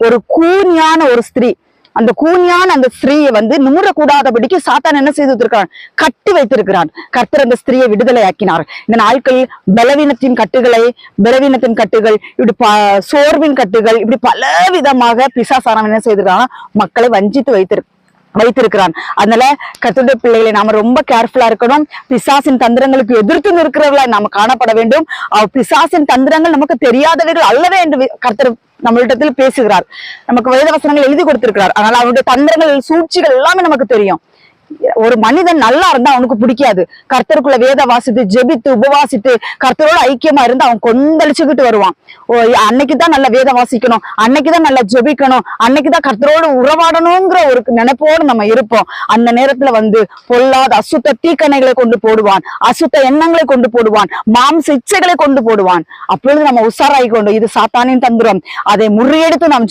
ஒரு கூனியான ஒரு ஸ்திரீ. அந்த கூனியான அந்த ஸ்திரீயை நிமிரக்கூடாதபடிக்கு சாத்தான் என்ன செய்து வைத்திருக்கிறான்? கட்டி வைத்திருக்கிறான். கர்த்தர் அந்த ஸ்திரீயை விடுதலை ஆக்கினார். இந்த நாட்களில் பலவீனத்தின் கட்டுகள், இப்படி சோர்வின் கட்டுகள், இப்படி பல விதமாக பிசாசாரம் என்ன செய்திருக்காங்க? மக்களை வஞ்சித்து வைத்திருக்கிறான். அதனால கர்த்தருடைய பிள்ளைகளை நாம ரொம்ப கேர்ஃபுல்லா இருக்கணும். பிசாசின் தந்திரங்களுக்கு எதிர்த்து நிற்கிறவர்களா நாம காணப்பட வேண்டும். பிசாசின் தந்திரங்கள் நமக்கு தெரியாதவர்கள் அல்லவே என்று கர்த்தர் நம்மளிடத்தில் பேசுகிறார். நமக்கு வேத வசனங்கள் எழுதி கொடுத்திருக்கிறார். அதனால அவருடைய தந்திரங்கள், சூழ்ச்சிகள் எல்லாமே நமக்கு தெரியும். ஒரு மனிதன் நல்லா இருந்தா அவனுக்கு பிடிக்காது. கர்த்தருக்குள்ள வேத வாசித்து, ஜெபித்து, உபவாசித்து, கர்த்தரோட ஐக்கியமா இருந்து அவன் கொந்தளிச்சுக்கிட்டு வருவான். அன்னைக்குதான் நல்ல வேத வாசிக்கணும், அன்னைக்குதான் நல்லா ஜெபிக்கணும், அன்னைக்குதான் கர்த்தரோடு உறவாடணுங்கிற ஒரு நினைப்போடு நம்ம இருப்போம். அந்த நேரத்துல பொல்லாத அசுத்த தீக்கணைகளை கொண்டு போடுவான், அசுத்த எண்ணங்களை கொண்டு போடுவான், மாம்ச இச்சைகளை கொண்டு போடுவான். அப்பொழுது நம்ம உஷாராகி கொண்டு இது சாத்தானின் தந்திரம், அதை முறியெடுத்து நாம்